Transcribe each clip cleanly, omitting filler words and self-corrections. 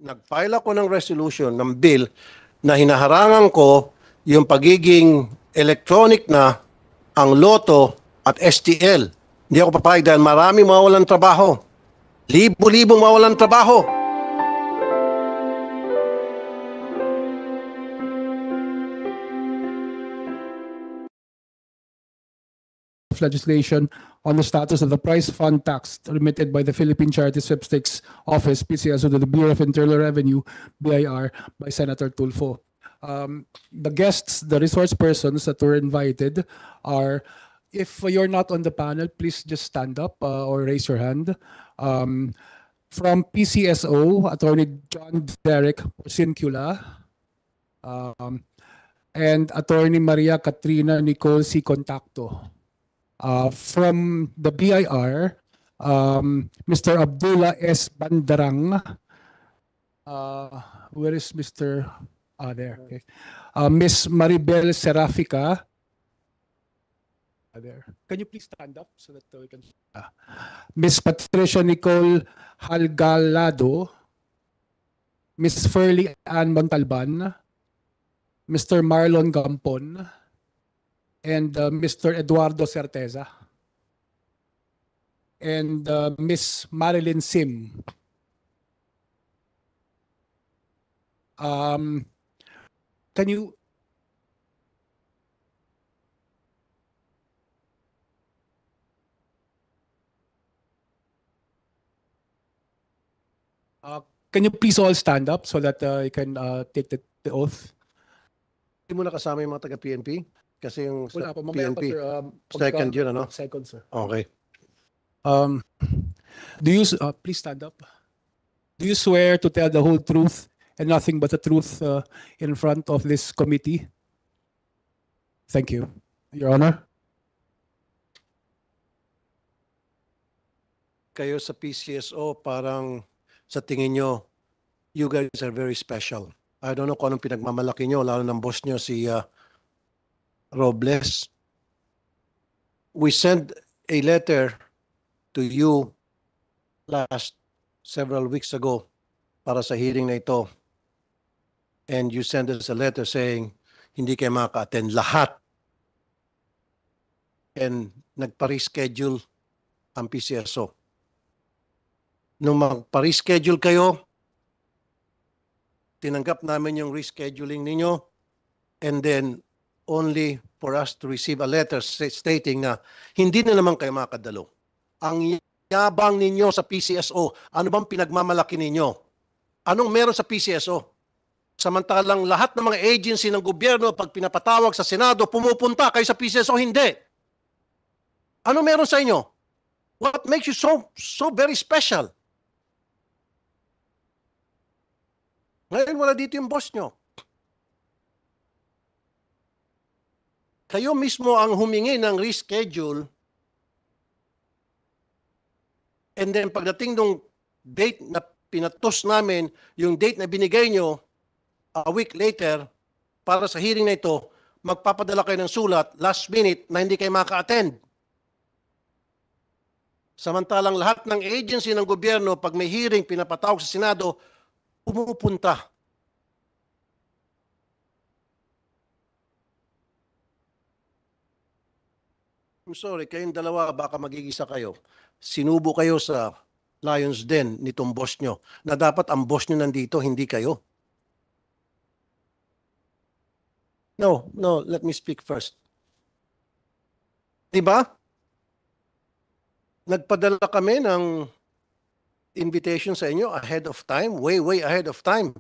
nag-file ako ng resolution ng bill na hinaharangan ko yung pagiging electronic na ang Lotto at STL. Hindi ako papayag dahil maraming mawawalan trabaho. Libo-libong mawawalan trabaho. Legislation on the status of the prize fund tax remitted by the Philippine Charity Sweepstakes Office, PCSO, to the Bureau of Internal Revenue, BIR, by Senator Tulfo. The guests, the resource persons that were invited are, if you're not on the panel, please just stand up or raise your hand. From PCSO, Attorney John Derek Porciuncula, and Attorney Maria Katrina Nicole C. Contacto. From the BIR, Mr. Abdullah S. Bandarang. Where is Mr. There. Okay. Ms. Maribel Serafica. There. Can you please stand up so that we can... Ms. Patricia Nicole Halgalado. Ms. Furley Ann Montalban. Mr. Marlon Gampon. And Mr. Eduardo Certeza. And Ms. Marilyn Sim. Can you... can you please all stand up so that you can take the oath? Hindi mo nakasama yung mga taga-PNP? Kasi yung Wala pa, mamaya pa, PNP, sir. second yun, ano? Second, sir. Okay. Do you, please stand up. Do you swear to tell the whole truth and nothing but the truth in front of this committee? Thank you. Your Honor. Kayo sa PCSO, parang sa tingin nyo, you guys are very special. I don't know kung anong pinagmamalaki nyo, lalo ng boss nyo si Robles. We sent a letter to you last several weeks ago para sa hearing na ito. And you sent us a letter saying hindi kayo makaka-attend lahat. And nagpa-reschedule ang PCSO. Nung magpa-reschedule kayo, tinanggap namin yung rescheduling ninyo, and then only for us to receive a letter stating na hindi na naman kayo makadalo. Ang yabang ninyo sa PCSO, ano bang pinagmamalaki ninyo? Anong meron sa PCSO? Samantalang lahat ng mga agency ng gobyerno, pag pinapatawag sa Senado, pumupunta kayo sa PCSO, hindi. Ano meron sa inyo? What makes you so very special? Ngayon wala dito yung boss nyo. Kayo mismo ang humingi ng reschedule, and then pagdating nung date na pinatos namin, yung date na binigay nyo, a week later, para sa hearing na ito, magpapadala kayo ng sulat last minute na hindi kayo maka-attend. Samantalang lahat ng agency ng gobyerno, pag may hearing, pinapatawag sa Senado, pumupunta. I'm sorry, kayong dalawa, baka magigisa kayo. Sinubo kayo sa Lions Den nitong boss nyo, na dapat ang boss nyo nandito, hindi kayo. No, let me speak first. Diba? Nagpadala kami ng invitation sa inyo ahead of time, way ahead of time.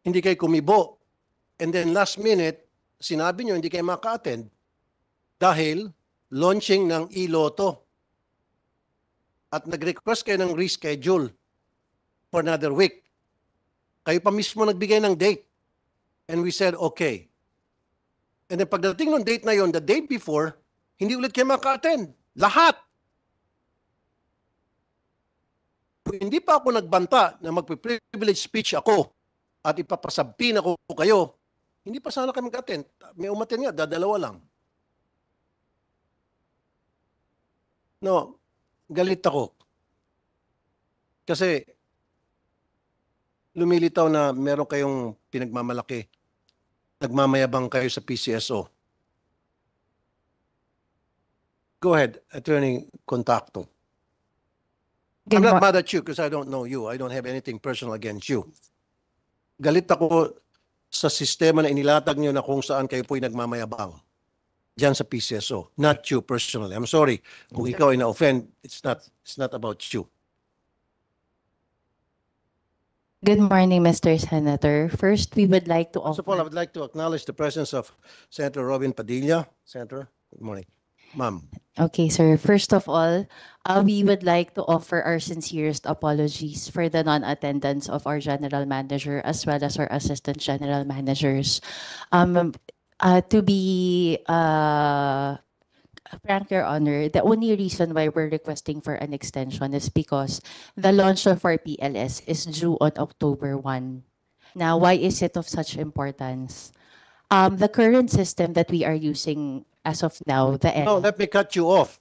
Hindi kayo kumibo. And then last minute, sinabi nyo hindi kayo maka-attend dahil launching ng e-Lotto. At nag-request kayo ng reschedule for another week. Kayo pa mismo nagbigay ng date. And we said, okay. And then pagdating ng date na yon, the day before, hindi ulit kayo maka-attend. Lahat. Hindi pa ako nagbanta na magpe-privilege speech ako at ipapasampin ako kayo, hindi pa sana kami mag-attend. May umattend nga, dadalawa lang. No, galit ako. Kasi lumilitaw na meron kayong pinagmamalaki. Nagmamayabang kayo sa PCSO. Go ahead, Attorney Contacto. I'm not mad at you because I don't know you. I don't have anything personal against you. Galit ako sa sistema na inilatag niyo na kung saan kayo po'y nagmamayabang diyan sa PCSO. Not you personally. I'm sorry kung ikaw ay na-offend. It's not about you. Good morning, Mr. Senator. First, we would like to First of all, I offer. would like to acknowledge the presence of Senator Robin Padilla. Senator, good morning. Ma'am. Okay, sir. First of all, we would like to offer our sincerest apologies for the non-attendance of our general manager as well as our assistant general managers. To be frank, Your Honor, the only reason why we're requesting for an extension is because the launch of our PLS is due on October 1. Now, why is it of such importance? The current system that we are using as of now, the No, let me cut you off.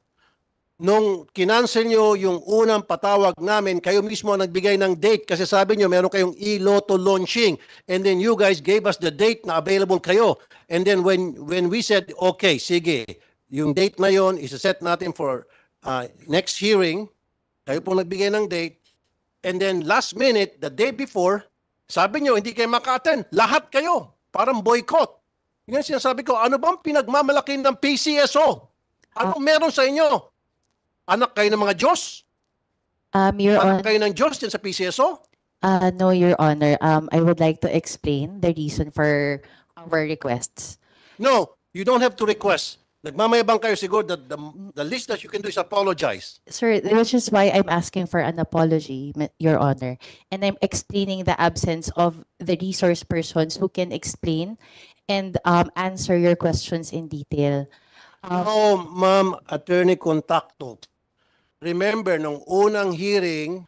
Nung kinancel nyo yung unang patawag namin, kayo mismo ang nagbigay ng date kasi sabi nyo meron kayong e-lotto launching and then you guys gave us the date na available kayo. And then when we said, okay, sige, yung date na yon isa-set natin for next hearing, kayo pong nagbigay ng date. And then last minute, the day before, sabi nyo hindi kayo maka-attend. Lahat kayo, parang boycott. Yan sinasabi ko, ano bang pinagmamalaki ng PCSO? Ano meron sa inyo? Anak kayo ng mga Diyos? Your Anak Honor, kayo ng Diyos din sa PCSO? no, Your Honor. I would like to explain the reason for our requests. No, you don't have to request. Nagmamayabang kayo siguro that the least that you can do is apologize. Sir, which is why I'm asking for an apology, Your Honor. And I'm explaining the absence of the resource persons who can explain and answer your questions in detail. No, Ma'am Attorney Contacto. Remember, nung unang hearing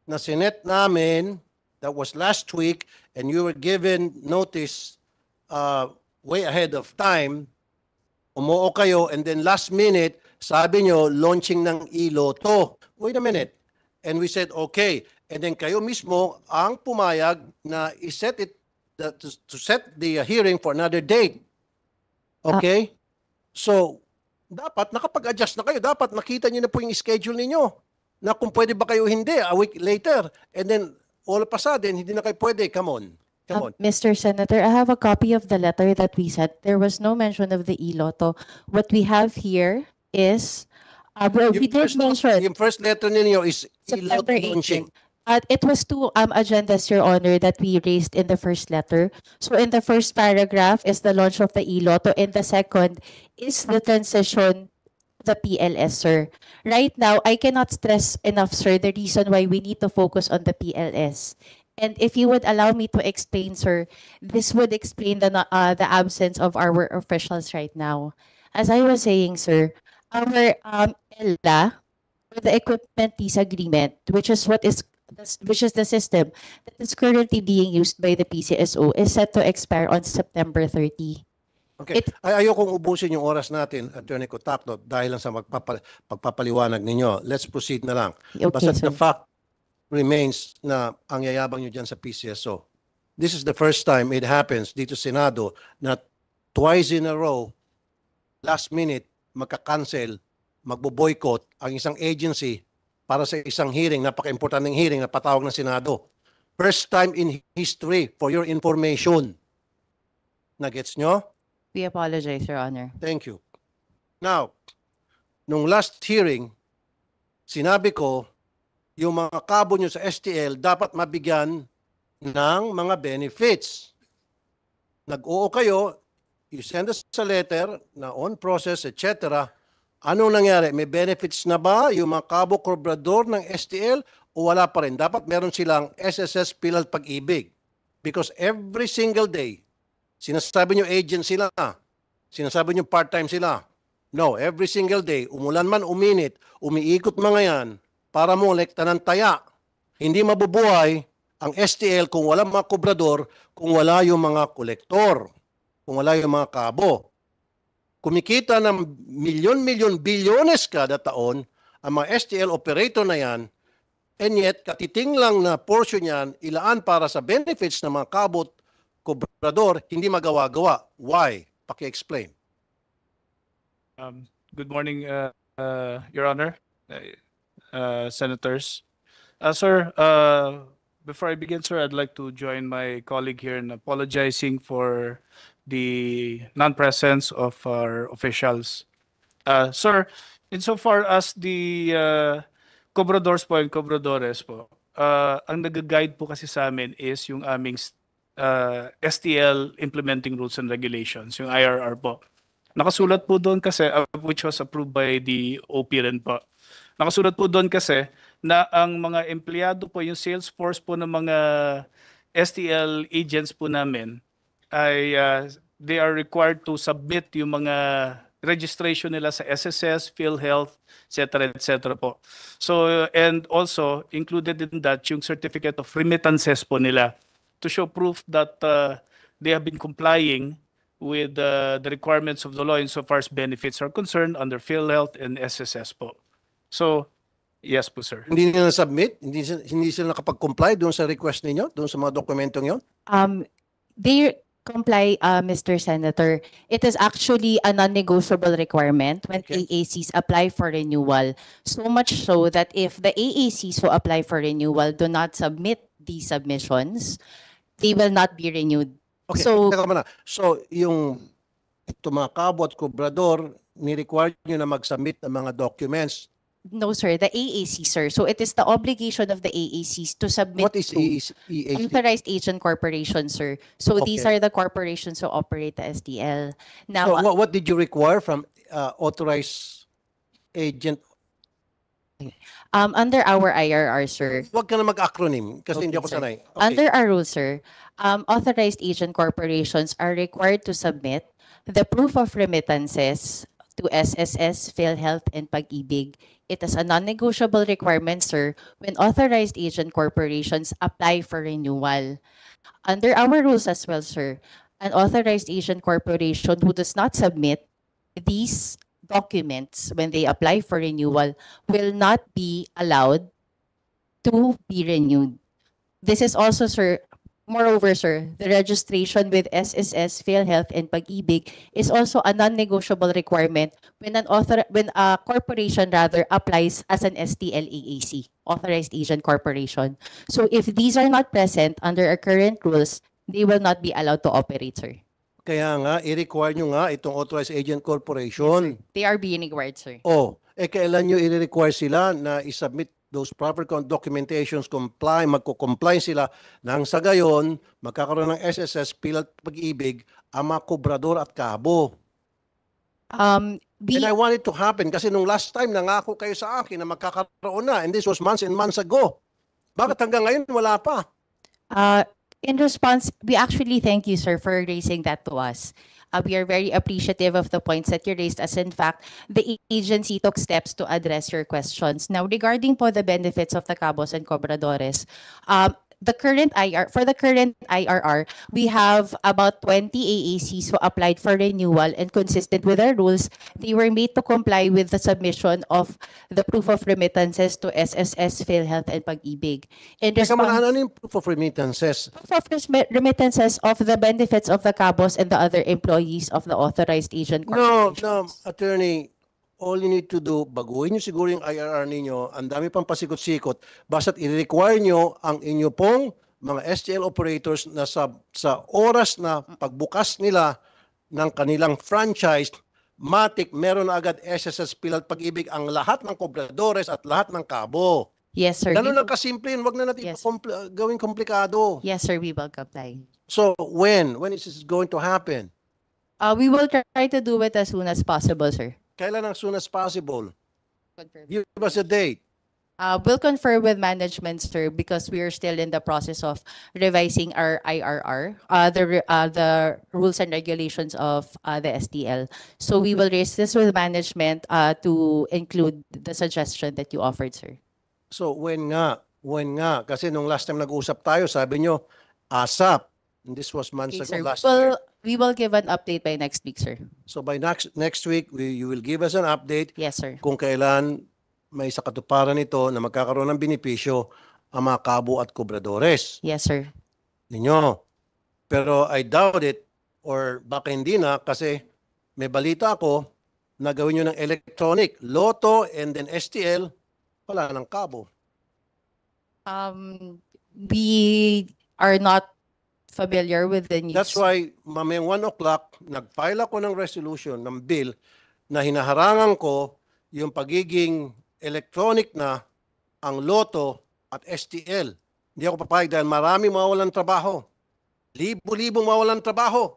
na sinet namin, that was last week, and you were given notice way ahead of time, umuo kayo, and then last minute, sabi nyo, launching ng e-lotto. Wait a minute. And we said, okay. And then kayo mismo ang pumayag na iset it, to set the hearing for another date. Okay? So, dapat nakapag-adjust na kayo. Dapat nakita niyo na po yung schedule ninyo. Na kung pwede ba kayo hindi, a week later. And then, all of a sudden, hindi na kayo pwede. Come on. Come on. Mr. Senator, I have a copy of the letter that we sent. There was no mention of the e-lotto. What we have here is, we did mention Yung first letter ninyo is September e-lotto launching. 18. It was two agendas, Your Honor, that we raised in the first letter. So in the first paragraph is the launch of the e-lotto, and the second is the transition the PLS, sir. Right now, I cannot stress enough, sir, the reason why we need to focus on the PLS. And if you would allow me to explain, sir, this would explain the absence of our officials right now. As I was saying, sir, our ELA, or the equipment lease agreement, which is the system that is currently being used by the PCSO, is set to expire on September 30. Okay. Ayokong ubusin yung oras natin, Attorney Contacto, dahil lang sa pagpapaliwanag ninyo. Let's proceed na lang. Okay, Basta sir. the fact remains na ang yayabang nyo dyan sa PCSO. This is the first time it happens dito sa Senado na twice in a row, last minute, magka-cancel, magbo-boycott ang isang agency para sa isang hearing, napaka-importanting hearing na patawag ng Senado. First time in history, for your information. Nagets nyo? We apologize, Your Honor. Thank you. Now, nung last hearing, sinabi ko, yung mga kabo nyo sa STL dapat mabigyan ng mga benefits. Nag-oo kayo, you send us a letter na on process, etc. Anong nangyari? May benefits na ba yung mga kabo kobrador ng STL o wala pa rin? Dapat meron silang SSS Pilal Pag-ibig. Because every single day, sinasabi nyo agent sila, sinasabi nyo part-time sila. No, every single day, umulan man, uminit, umiikot mga yan para mo lekta ng taya. Hindi mabubuhay ang STL kung wala mga kobrador, kung wala yung mga kolektor, kung wala yung mga kabo. Kumikita ng milyon-milyon, bilyones kada taon, ang mga STL operator na yan, And yet, katiting lang na portion yan, ilaan para sa benefits ng mga kabot, kobrador, hindi magawa-gawa. Why? Paki-explain. Good morning, Your Honor, Senators. Sir, before I begin, sir, I'd like to join my colleague here in apologizing for the non-presence of our officials. Sir, insofar as the cobradors po and cobradores po, ang nag-guide po kasi sa amin is yung aming STL Implementing Rules and Regulations, yung IRR po. Nakasulat po doon kasi, which was approved by the OP rin po. Nakasulat po doon kasi na ang mga empleyado po, yung sales force po ng mga STL agents po namin ay they are required to submit yung mga registration nila sa SSS, PhilHealth, etc. po. So, and also included in that yung certificate of remittances po nila to show proof that they have been complying with the requirements of the law insofar as benefits are concerned under PhilHealth and SSS po. So, yes po, sir. Hindi nila na-submit? Hindi sila nakapag-comply doon sa request ninyo? Doon sa mga dokumentong yon? They comply, Mr. Senator. It is actually a non-negotiable requirement when Okay. AACs apply for renewal. So much so that if the AACs who apply for renewal do not submit these submissions, they will not be renewed. Okay, So- teka muna. So, yung mga kabot, kobrador, ni-require nyo na mag-submit ng mga documents. No, sir, the AAC, sir. So it is the obligation of the AACs to submit What is to EAC? authorized agent corporation, sir. So these Okay. are the corporations who operate the STL. Now, So, what did you require from authorized agent? under our IRR, sir, Huwag ka na mag-acronym kasi hindi Okay, ako sir. sanay. Okay. under our rules, sir, authorized agent corporations are required to submit the proof of remittances to SSS, PhilHealth, and Pag-ibig. It is a non-negotiable requirement, sir, when authorized agent corporations apply for renewal. Under our rules as well, sir, an authorized agent corporation who does not submit these documents when they apply for renewal will not be allowed to be renewed. This is also, sir, moreover, sir, the registration with SSS, PhilHealth, and Pag-ibig is also a non-negotiable requirement when a corporation rather applies as an STL-AAC, authorized agent corporation. So if these are not present under our current rules, they will not be allowed to operate, sir. Kaya nga, i-require nyo nga itong authorized agent corporation. They are being required, sir. Kailan nyo i-require sila na i-submit those proper documentations, magko-comply sila nang sa gayon, magkakaroon ng SSS, PhilHealth, Pag-ibig, ang mga kobrador at kabo. We, And I want it to happen kasi nung last time nangako kayo sa akin na magkakaroon na and this was months and months ago. Bakit hanggang ngayon wala pa? in response, we actually thank you, sir, for raising that to us. We are very appreciative of the points that you raised, as in fact, the agency took steps to address your questions. Now, regarding po the benefits of the cabos and cobradores, for the current IRR, we have about 20 AACs who applied for renewal, and consistent with our rules, they were made to comply with the submission of the proof of remittances to SSS, PhilHealth, and Pag-ibig. In Teka muna, response, ano yung proof of remittances? proof of remittances of the benefits of the cabos and the other employees of the authorized agent No, corporations. attorney, all you need to do, baguhin nyo siguro yung IRR ninyo, ang dami pang pasikot-sikot, basta't i-require nyo ang inyo pong mga STL operators na sa oras na pagbukas nila ng kanilang franchise, matik, meron na agad SSS, PhilHealth, Pag-ibig ang lahat ng kobradores at lahat ng kabo. Yes, sir. Ganun We lang will- kasimple, wag na natin Yes. gawing komplikado. Yes, sir, we will comply. So, when is this going to happen? We will try to do it as soon as possible, sir. Kailan as soon as possible? Give us a date. We'll confer with management, sir, because we are still in the process of revising our IRR, the rules and regulations of the STL. So we will raise this with management to include the suggestion that you offered, sir. So, when nga? Kasi nung last time nag-usap tayo, sabi nyo, ASAP. And this was months Okay, ago, sir. last year. We will give an update by next week, sir. So, by next week, you will give us an update Yes, sir. kung kailan may sa katuparan nito na magkakaroon ng benepisyo ang mga kabo at kubradores Yes, sir. ninyo. Pero I doubt it, or baka hindi na, kasi may balita ako na gawin nyo ng electronic, Lotto and then STL, wala ng kabo. We are not familiar with the news. That's why, mamayang 1 o'clock, nag-file ako ng resolution, ng bill, na hinaharangan ko yung pagiging electronic na ang Lotto at STL. Hindi ako papayag dahil marami mawawalan trabaho. Libo-libong mawawalan trabaho.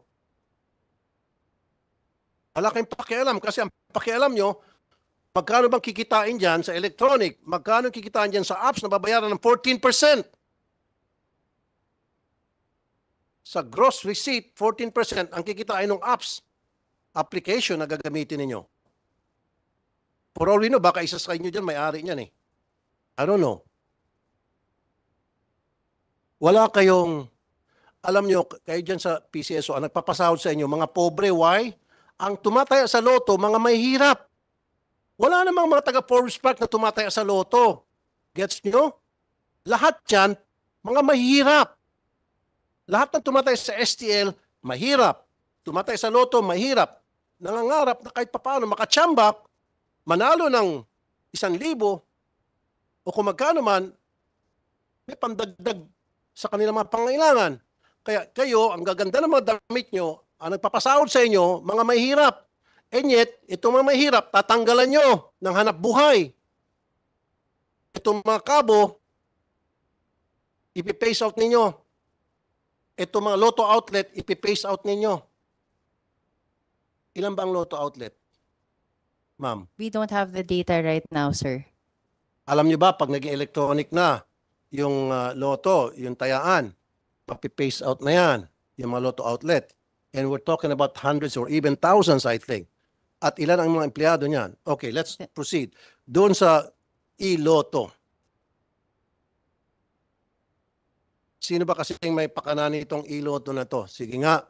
Wala kayong pakialam kasi ang pakialam nyo, magkano bang kikitain dyan sa electronic? Magkano kikitain dyan sa apps na babayaran ng 14%? Sa gross receipt, 14% ang kikitain ng apps application na gagamitin ninyo. For all we know, baka isa sa inyo dyan, may-ari niyan eh. I don't know. Wala kayong, alam nyo, kayo dyan sa PCSO, ang nagpapasahod sa inyo, mga pobre, why? Ang tumataya sa Lotto, mga mahihirap. Wala namang mga taga Forbes Park na tumataya sa Lotto. Gets nyo? Lahat yan, mga mahihirap. Lahat ng tumataya sa STL, mahirap. Tumataya sa Lotto, mahirap. Nangangarap na kahit papaano makachambak, manalo ng 1,000 o kung magkano man, may pandagdag sa kanilang mga pangailangan. Kaya kayo, ang gaganda ng mga damit nyo, ang nagpapasahod sa inyo, mga mahirap. And yet, itong mga mahirap, tatanggalan nyo ng hanap buhay. Itong mga kabo, ipipace out ninyo. Itong mga Lotto outlet, ipipace out ninyo. Ilan ba ang Lotto outlet? Ma'am, We don't have the data right now, sir. alam nyo ba, pag naging electronic na, yung Lotto, yung tayaan, papipace out na yan, yung mga Lotto outlet. And we're talking about hundreds or even thousands, I think. At ilan ang mga empleyado niyan? Okay, let's proceed. Doon sa e-Lotto. Sino ba kasi may pakanani itong e-Lotto na to? Sige nga.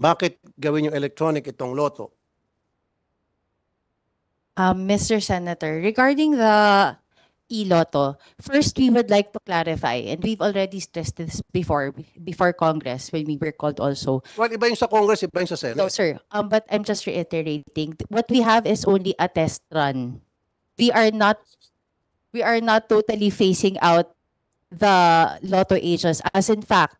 Bakit gawin yung electronic itong Lotto? Mr. Senator, regarding the e-Lotto, first we would like to clarify, and we've already stressed this before Congress when we were called also. Well, iba yung sa Congress, iba yung sa No, Senate. sir. But I'm just reiterating. What we have is only a test run. We are not totally phasing out the Lotto agents. As in fact,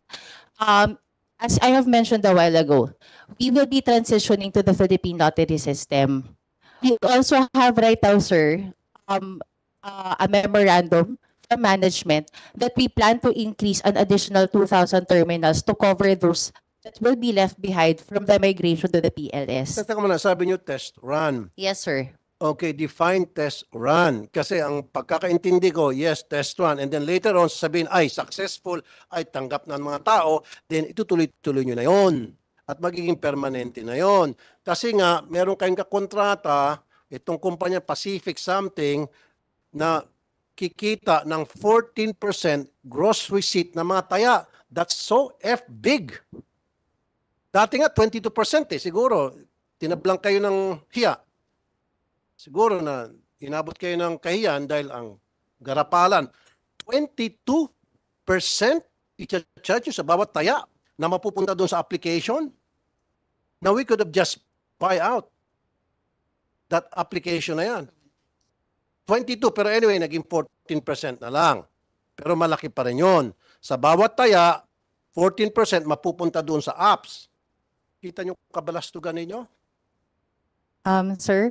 as I have mentioned a while ago, we will be transitioning to the Philippine lottery system. We also have right now, sir, a memorandum from management that we plan to increase an additional 2,000 terminals to cover those that will be left behind from the migration to the PLS. Teka muna, sabi nyo test run. Yes, sir. Okay, define test run. Kasi ang pagkakaintindi ko, yes, test run. And then later on, sabihin, ay, successful, ay, tanggap na ng mga tao, then itutuloy-tuloy nyo na yon. At magiging permanente na yon. Kasi nga, meron kayong kakontrata, itong kumpanya Pacific something, na kikita ng 14% gross receipt na mga taya. That's so big. Dati nga, 22% eh. Siguro, tinablang kayo ng hiya. Siguro na inabot kayo ng kahiyan dahil ang garapalan, 22% i-charge sa bawat taya na mapupunta doon sa application. Now we could have just buy out that application na yan. 22, pero anyway, naging 14% na lang. Pero malaki pa rin yun. Sa bawat taya, 14% mapupunta doon sa apps. Kita nyo kabalastugan ninyo? Sir,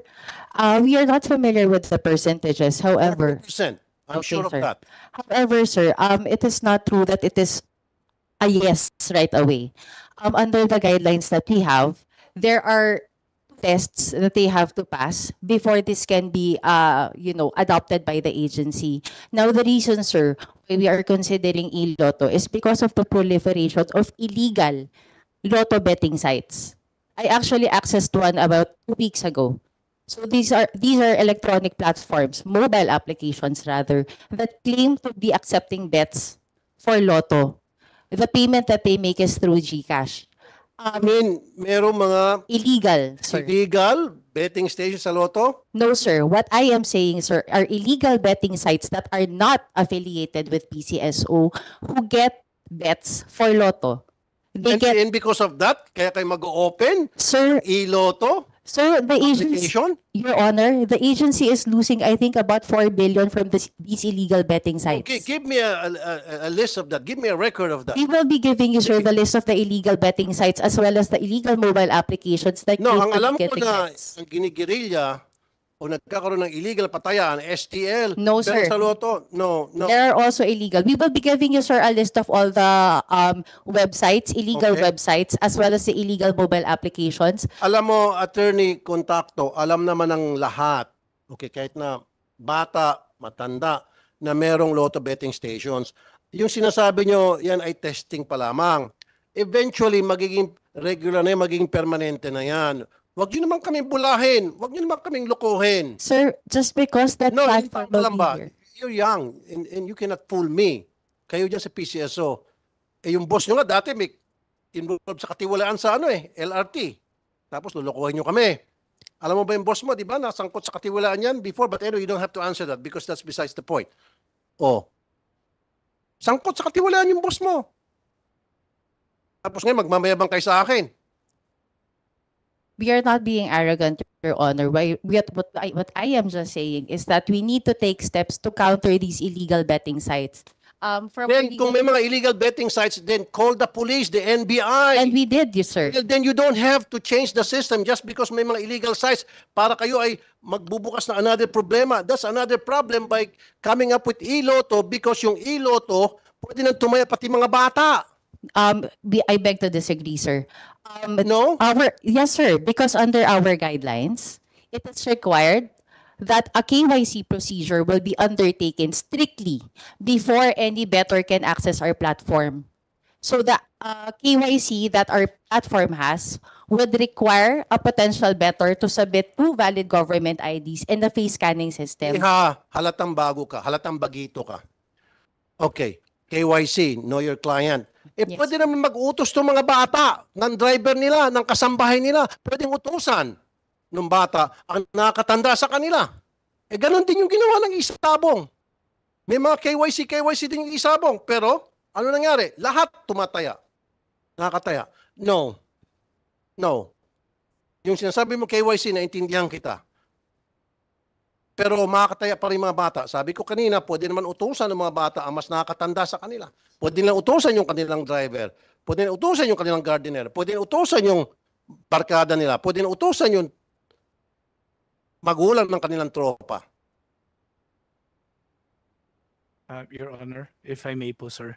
we are not familiar with the percentages. However, 14%. I'm Okay, sure of sir. that. However, sir, it is not true that it is a yes right away. Under the guidelines that we have, there are tests that they have to pass before this can be, adopted by the agency. Now, the reason, sir, why we are considering e-Lotto is because of the proliferation of illegal Lotto betting sites. I actually accessed one about 2 weeks ago. So these are electronic platforms, mobile applications rather, that claim to be accepting bets for Lotto. The payment that they make is through GCash. I mean, merong mga Illegal, sir. illegal betting station sa Lotto? No, sir. What I am saying, sir, are illegal betting sites that are not affiliated with PCSO who get bets for Lotto. They get, And because of that, kaya kayo mag-open sir, e-Lotto the agency, application? Your Honor, the agency is losing, I think, about 4 billion from these illegal betting sites. Okay, give me a list of that. Give me a record of that. We will be giving you, sir, the list of the illegal betting sites as well as the illegal mobile applications that No, you ang could alam get ko the na bets. ang ginigirilya o nagkakaroon ng illegal patayan, STL. No, pero sir. sa Lotto, no. There are also illegal. We will be giving you, sir, a list of all the websites, illegal Okay. websites, as well as the illegal mobile applications. Alam mo, Attorney Contacto, alam naman ng lahat, okay, kahit na bata, matanda, na merong Lotto betting stations. Yung sinasabi nyo, yan ay testing pa lamang. Eventually, magiging regular na yan, magiging permanente na yan. Huwag nyo naman kaming bulahin. Huwag nyo naman kaming lukuhin. Sir, just because that No, hindi platform pa will alam be ba? here. You're young and you cannot fool me. Kayo dyan sa PCSO. Eh yung boss nyo nga dati may involved sa katiwalaan sa LRT. Tapos lulukuhin nyo kami. Alam mo ba yung boss mo, di ba? Nasangkot sa katiwalaan yan before. But anyway, you don't have to answer that because that's besides the point. Oh. Sangkot sa katiwalaan yung boss mo. Tapos ngayon, magmamayabang kayo sa akin. We are not being arrogant, Your Honor. What I am just saying is that we need to take steps to counter these illegal betting sites. Then, kung may mga illegal betting sites, then call the police, the NBI. And we did, yes, sir. Well, then you don't have to change the system just because may mga illegal sites para kayo ay magbubukas na another problema. That's another problem by coming up with e-Lotto because yung e-Lotto, pwede nang tumaya pati mga bata. I beg to disagree, sir. No? Yes, sir. Because under our guidelines, it is required that a KYC procedure will be undertaken strictly before any bettor can access our platform. So the KYC that our platform has would require a potential bettor to submit 2 valid government IDs and the face scanning system. Halatang bago ka, halatang bagito ka. Okay, KYC, know your client. Yes. Pwede naman mag-utos ng mga bata, ng driver nila, ng kasambahay nila. Pwedeng utusan ng bata ang nakatanda sa kanila. Ganon din yung ginawa ng isabong. May mga KYC din yung isabong. Pero, ano nangyari? Lahat tumataya. Nakataya. No. Yung sinasabi mo KYC, naintindihan kita. Pero makakataya pa rin mga bata. Sabi ko kanina, pwede naman utusan ng mga bata ang mas nakakatanda sa kanila. Pwede nilang utusan yung kanilang driver. Pwede nilang utusan yung kanilang gardener. Pwede nilang utusan yung barkada nila. Pwede nilang utusan yung magulang ng kanilang tropa. Your Honor, if I may po, sir.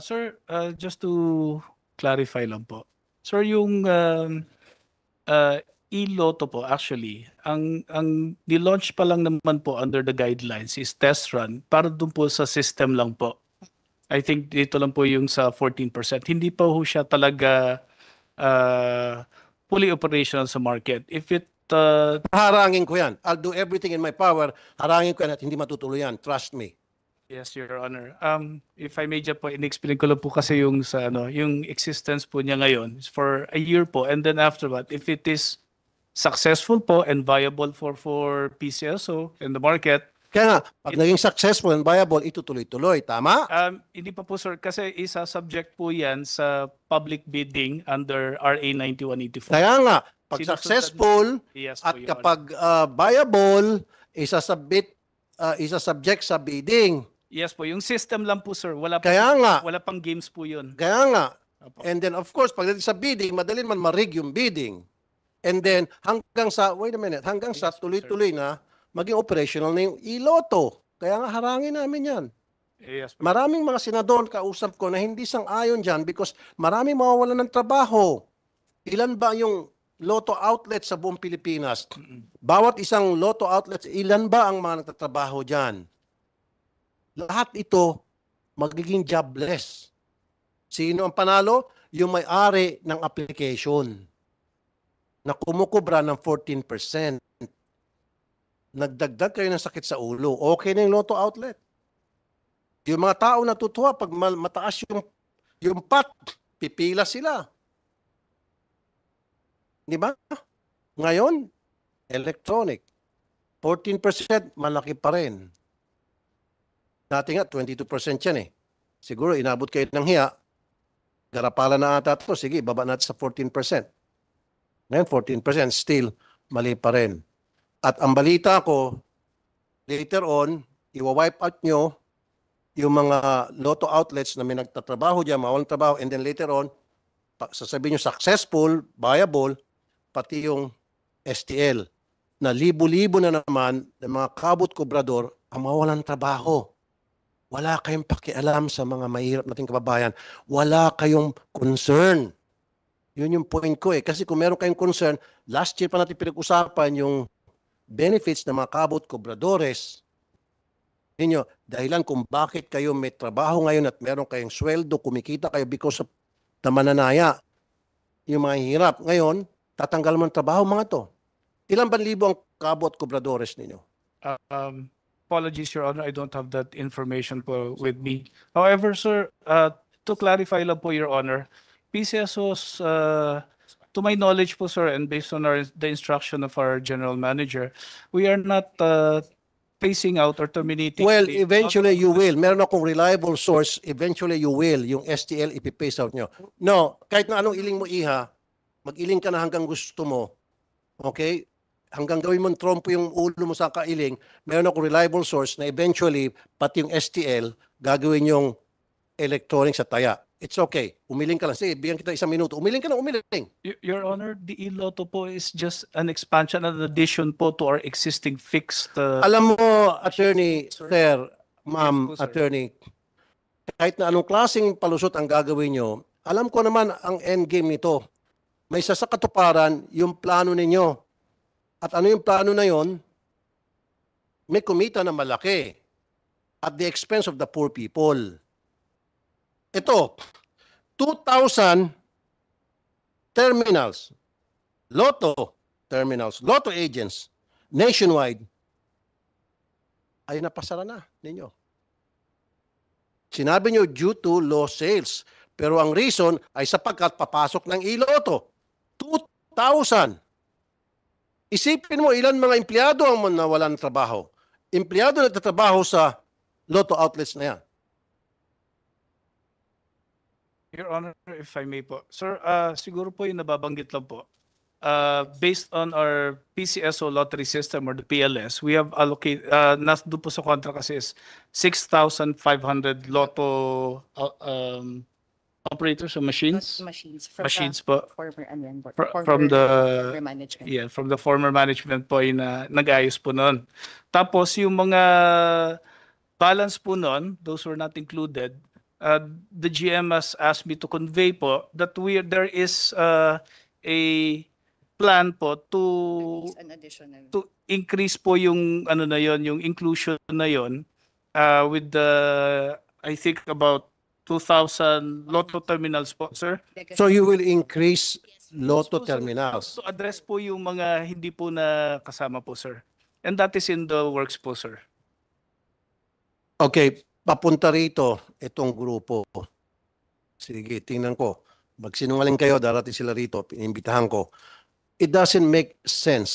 Sir, just to clarify lang po. Sir, yung e-Lotto po, actually, ang nilaunch pa lang naman po under the guidelines is test run para dun po sa system lang po. I think dito lang po yung sa 14%. Hindi pa ho siya talaga fully operational sa market. If it Harangin ko yan. I'll do everything in my power. Harangin ko yan at hindi matutuloy yan. Trust me. Yes, Your Honor. If I may just po, in-explain ko lang po kasi yung sa yung existence po niya ngayon is for a year po, and then after that, if it is successful po and viable for PCSO in the market, Kaya nga, pag naging successful and viable, itutuloy-tuloy. Tama? hindi pa po, sir, kasi isa-subject po yan sa public bidding under RA 9184. Kaya nga, pag Sinusundan- successful Yes po, at Your kapag viable, isa-subject sa bidding. Yes po, yung system lang po, sir. Wala Kaya nga, wala pang games po yun. kaya nga. Opo. And then of course, pagdating sa bidding, madali man marig yung bidding. And then hanggang sa, wait a minute, hanggang sa Yes po, tuloy-tuloy na, maging operational na yung e-Lotto. Kaya nga harangin namin yan. Yes po. Maraming mga senador kausap ko na hindi sang-ayon dyan because maraming mawawalan ng trabaho. Ilan ba yung Lotto outlet sa buong Pilipinas? Bawat isang Lotto outlet, ilan ba ang mga nagtatrabaho dyan? Lahat ito magiging jobless. Sino ang panalo? Yung may-ari ng application na kumukubra ng 14%. Nagdagdag kayo ng sakit sa ulo. Okay na yung Lotto outlet. Yung mga tao natutuwa pag mataas yung pot, pipila sila. Di ba? Ngayon, electronic. 14%, malaki pa rin. Dati nga, 22% yan eh. Siguro, inabot kayo ng hiya. Garapala na ata ito. Sige, baba natin sa 14%. Ngayon, 14%, still, mali pa rin. At ang balita ko, later on, iwa-wipe out nyo yung mga lotto outlets na may nagtatrabaho dyan, mawalang trabaho, and then later on, sasabihin nyo successful, viable, pati yung STL, na libo-libo na naman ng mga kabut-kubrador ang mawalan trabaho. Wala kayong pakialam sa mga mahirap nating kababayan. Wala kayong concern. Yun yung point ko eh. Kasi kung meron kayong concern, last year pa natin pinag-usapan yung benefits ng mga kabut-kubradores. Ninyo, dahilan kung bakit kayo may trabaho ngayon at meron kayong sweldo, kumikita kayo because of na mananaya. Yung mga hirap. Ngayon, tatanggal mo ng trabaho mga to. Ilan ba libo ang kabut-kubradores ninyo? Apologies, Your Honor, I don't have that information po with me. However, sir, to clarify lang po, Your Honor, PCSO's, to my knowledge po, sir, and based on the instruction of our general manager, we are not phasing out or terminating. Well, the- eventually you will. Meron akong reliable source, eventually you will. Yung STL, ipipace out nyo. No, kahit na anong iling mo, Iha, mag-iling ka na hanggang gusto mo. Okay? Hanggang gawin mong trompo yung ulo mo sa kailing, meron akong reliable source na eventually, pati yung STL, gagawin yung electronic sa taya. It's okay. Umiling ka lang. Sige, bigyan kita 1 minuto. Umiling ka na, umiling. Your Honor, the e-lotto po is just an expansion and addition po to our existing fixed. Alam mo, attorney, sir, ma'am, Yes po, sir. attorney, kahit na anong klaseng palusot ang gagawin nyo, alam ko naman ang endgame nito. May isa sa katuparan yung plano ninyo. At ano yung plano na yon? May kumita na malaki at the expense of the poor people. Ito, 2,000 terminals, lotto terminals, lotto agents, nationwide, ay napasara na ninyo. Sinabi nyo due to low sales. Pero ang reason ay sapagkat papasok ng iloto. 2,000. Isipin mo ilan mga empleyado ang nawalan ng trabaho. Empleyado na nagtatrabaho sa lotto outlets na yan. Your Honor, if I may po. Sir, siguro po yung nababanggit lang po. Based on our PCSO lottery system or the PLS, we have allocated, doon po sa contract kasi is 6,500 lotto operators or machines. Machines Machines po. former and then From the management. yeah, from the former management po yung nag-ayos po noon. Tapos yung mga balance po noon, those were not included. The GM has asked me to convey po that there is a plan po An additional. to increase po yung ano na yon, yung inclusion na yon with the I think about 2,000 lotto terminals po, sir. So you will increase lotto So, sir, terminals. to address po yung mga hindi po na kasama po, sir. And that is in the works po, sir. Okay, papunta rito itong grupo. Sige, tingnan ko. Magsinungaling kayo, darating sila rito, inimbitahan ko. It doesn't make sense